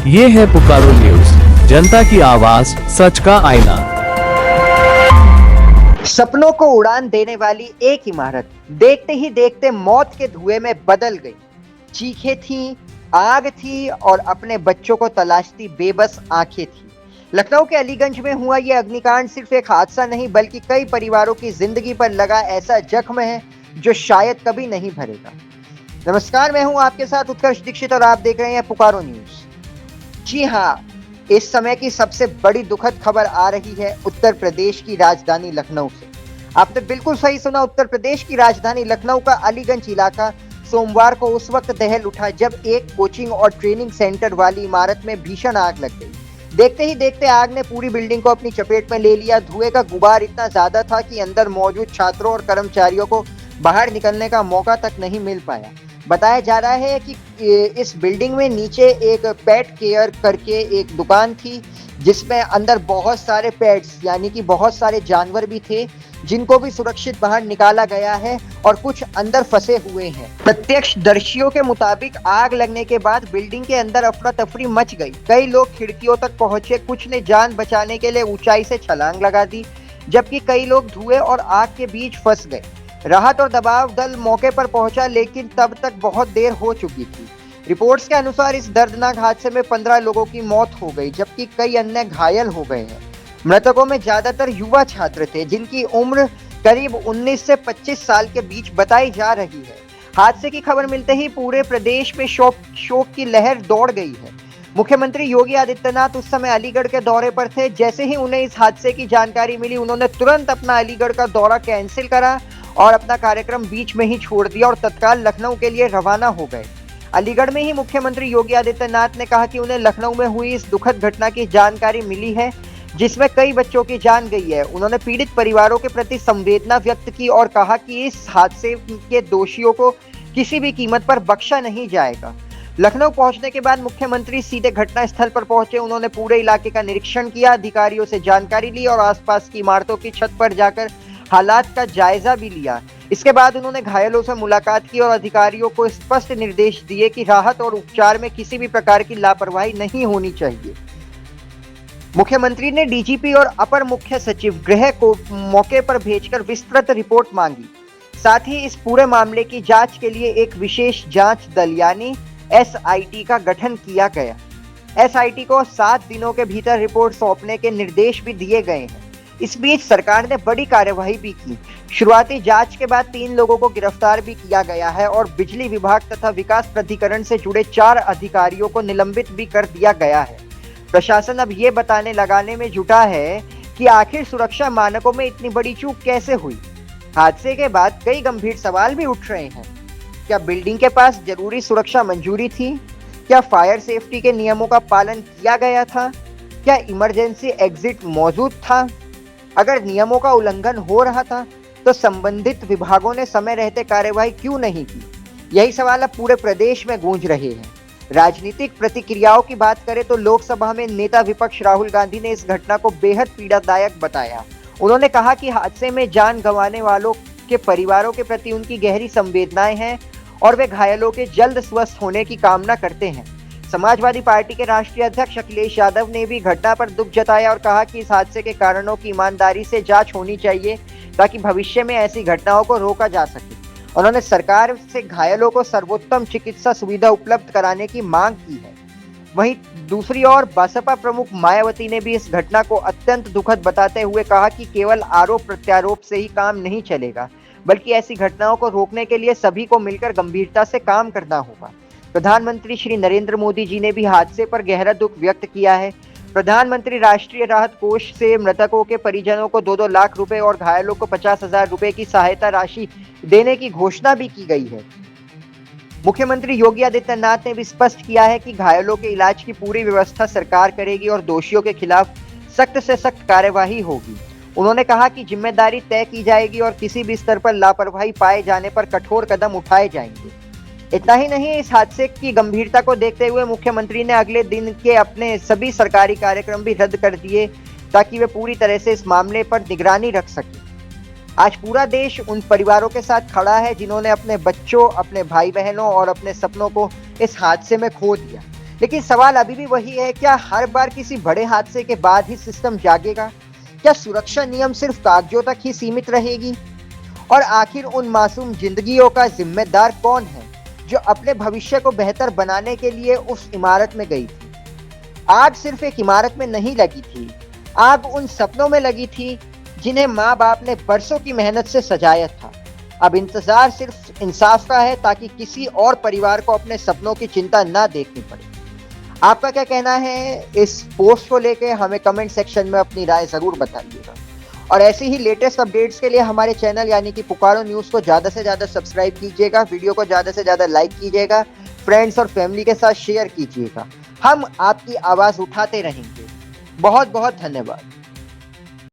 ये है पुकारो न्यूज, जनता की आवाज, सच का आईना। सपनों को उड़ान देने वाली एक इमारत देखते ही देखते मौत के धुएं में बदल गई। चीखें थीं, आग थी और अपने बच्चों को तलाशती बेबस आंखें थी। लखनऊ के अलीगंज में हुआ यह अग्निकांड सिर्फ एक हादसा नहीं बल्कि कई परिवारों की जिंदगी पर लगा ऐसा जख्म है जो शायद कभी नहीं भरेगा। नमस्कार, मैं हूं आपके साथ उत्कर्ष दीक्षित और आप देख रहे हैं पुकारो न्यूज। जी हाँ, इस समय की सबसे बड़ी दुखद खबर आ रही है उत्तर प्रदेश की राजधानी लखनऊ से। आपने बिल्कुल सही सुना, उत्तर प्रदेश की राजधानी लखनऊ का अलीगंज इलाका सोमवार को उस वक्त दहल उठा जब एक कोचिंग और ट्रेनिंग सेंटर वाली इमारत में भीषण आग लग गई। देखते ही देखते आग ने पूरी बिल्डिंग को अपनी चपेट में ले लिया। धुएं का गुबार इतना ज्यादा था कि अंदर मौजूद छात्रों और कर्मचारियों को बाहर निकलने का मौका तक नहीं मिल पाया। बताया जा रहा है कि इस बिल्डिंग में नीचे एक पेट केयर करके एक दुकान थी जिसमें अंदर बहुत सारे पेट्स यानी कि बहुत सारे जानवर भी थे जिनको भी सुरक्षित बाहर निकाला गया है और कुछ अंदर फंसे हुए हैं। प्रत्यक्षदर्शियों के मुताबिक आग लगने के बाद बिल्डिंग के अंदर अफरा तफरी मच गई। कई लोग खिड़कियों तक पहुंचे, कुछ ने जान बचाने के लिए ऊंचाई से छलांग लगा दी, जबकि कई लोग धुएं और आग के बीच फंस गए। राहत और दबाव दल मौके पर पहुंचा लेकिन तब तक बहुत देर हो चुकी थी। रिपोर्ट्स के अनुसार इस दर्दनाक हादसे में 15 लोगों की मौत हो गई जबकि कई अन्य घायल हो गए हैं। मृतकों में ज्यादातर युवा छात्र थे जिनकी उम्र करीब 19 से 25 साल के बीच बताई जा रही है। हादसे की खबर मिलते ही पूरे प्रदेश में शोक की लहर दौड़ गई है। मुख्यमंत्री योगी आदित्यनाथ उस समय अलीगढ़ के दौरे पर थे। जैसे ही उन्हें इस हादसे की जानकारी मिली उन्होंने तुरंत अपना अलीगढ़ का दौरा कैंसिल करा और अपना कार्यक्रम बीच में ही छोड़ दिया और तत्काल लखनऊ के लिए रवाना हो गए। अलीगढ़ में ही मुख्यमंत्री योगी आदित्यनाथ ने कहा कि उन्हें लखनऊ में हुई इस दुखद घटना की जानकारी मिली है जिसमें कई बच्चों की जान गई है। उन्होंने पीड़ित परिवारों के प्रति संवेदना व्यक्त की और कहा कि इस हादसे के दोषियों को किसी भी कीमत पर बख्शा नहीं जाएगा। लखनऊ पहुंचने के बाद मुख्यमंत्री सीधे घटनास्थल पर पहुंचे। उन्होंने पूरे इलाके का निरीक्षण किया, अधिकारियों से जानकारी ली और आसपास की इमारतों की छत पर जाकर हालात का जायजा भी लिया। इसके बाद उन्होंने घायलों से मुलाकात की और अधिकारियों को स्पष्ट निर्देश दिए कि राहत और उपचार में किसी भी प्रकार की लापरवाही नहीं होनी चाहिए। मुख्यमंत्री ने डीजीपी और अपर मुख्य सचिव गृह को मौके पर भेजकर विस्तृत रिपोर्ट मांगी। साथ ही इस पूरे मामले की जांच के लिए एक विशेष जांच दल यानी एसआईटी का गठन किया गया। एसआईटी को 7 दिनों के भीतर रिपोर्ट सौंपने के निर्देश भी दिए गए हैं। इस बीच सरकार ने बड़ी कार्यवाही भी की। शुरुआती जांच के बाद 3 लोगों को गिरफ्तार भी किया गया है और बिजली विभाग तथा विकास प्राधिकरण से जुड़े 4 अधिकारियों को निलंबित भी कर दिया गया है। प्रशासन अब ये बताने लगाने में जुटा है कि आखिर सुरक्षा मानकों में इतनी बड़ी चूक कैसे हुई। हादसे के बाद कई गंभीर सवाल भी उठ रहे हैं। क्या बिल्डिंग के पास जरूरी सुरक्षा मंजूरी थी? क्या फायर सेफ्टी के नियमों का पालन किया गया था? क्या इमरजेंसी एग्जिट मौजूद था? अगर नियमों का उल्लंघन हो रहा था तो संबंधित विभागों ने समय रहते कार्यवाही क्यों नहीं की? यही सवाल अब पूरे प्रदेश में गूंज रहे हैं। राजनीतिक प्रतिक्रियाओं की बात करें तो लोकसभा में नेता विपक्ष राहुल गांधी ने इस घटना को बेहद पीड़ादायक बताया। उन्होंने कहा कि हादसे में जान गंवाने वालों के परिवारों के प्रति उनकी गहरी संवेदनाएं हैं और वे घायलों के जल्द स्वस्थ होने की कामना करते हैं। समाजवादी पार्टी के राष्ट्रीय अध्यक्ष अखिलेश यादव ने भी घटना पर दुख जताया और कहा कि इस हादसे के कारणों की ईमानदारी से जांच होनी चाहिए ताकि भविष्य में ऐसी घटनाओं को रोका जा सके। उन्होंने सरकार से घायलों को सर्वोत्तम चिकित्सा सुविधा उपलब्ध कराने की मांग की है। वहीं दूसरी ओर बसपा प्रमुख मायावती ने भी इस घटना को अत्यंत दुखद बताते हुए कहा कि केवल आरोप प्रत्यारोप से ही काम नहीं चलेगा बल्कि ऐसी घटनाओं को रोकने के लिए सभी को मिलकर गंभीरता से काम करना होगा। प्रधानमंत्री श्री नरेंद्र मोदी जी ने भी हादसे पर गहरा दुख व्यक्त किया है। प्रधानमंत्री राष्ट्रीय राहत कोष से मृतकों के परिजनों को 2-2 लाख रुपए और घायलों को 50,000 रुपए की सहायता राशि देने की घोषणा भी की गई है। मुख्यमंत्री योगी आदित्यनाथ ने भी स्पष्ट किया है कि घायलों के इलाज की पूरी व्यवस्था सरकार करेगी और दोषियों के खिलाफ सख्त से सख्त कार्यवाही होगी। उन्होंने कहा कि जिम्मेदारी तय की जाएगी और किसी भी स्तर पर लापरवाही पाए जाने पर कठोर कदम उठाए जाएंगे। इतना ही नहीं, इस हादसे की गंभीरता को देखते हुए मुख्यमंत्री ने अगले दिन के अपने सभी सरकारी कार्यक्रम भी रद्द कर दिए ताकि वे पूरी तरह से इस मामले पर निगरानी रख सके। आज पूरा देश उन परिवारों के साथ खड़ा है जिन्होंने अपने बच्चों, अपने भाई बहनों और अपने सपनों को इस हादसे में खो दिया। लेकिन सवाल अभी भी वही है, क्या हर बार किसी बड़े हादसे के बाद ही सिस्टम जागेगा? क्या सुरक्षा नियम सिर्फ कागजों तक ही सीमित रहेगी? और आखिर उन मासूम जिंदगियों का जिम्मेदार कौन है जो अपने भविष्य को बेहतर बनाने के लिए उस इमारत में गई थी? आग सिर्फ एक इमारत में नहीं लगी थी, आग उन सपनों में लगी थी जिन्हें माँ बाप ने बरसों की मेहनत से सजाया था। अब इंतजार सिर्फ इंसाफ का है, ताकि किसी और परिवार को अपने सपनों की चिंता ना देखनी पड़े। आपका क्या कहना है इस पोस्ट को लेके? हमें कमेंट सेक्शन में अपनी राय जरूर बताइएगा। और ऐसे ही लेटेस्ट अपडेट्स के लिए हमारे चैनल यानी कि पुकारो न्यूज़ को ज़्यादा से ज़्यादा सब्सक्राइब कीजिएगा, वीडियो को ज़्यादा से ज़्यादा लाइक कीजिएगा, फ्रेंड्स और फैमिली के साथ शेयर कीजिएगा। हम आपकी आवाज़ उठाते रहेंगे। बहुत बहुत धन्यवाद।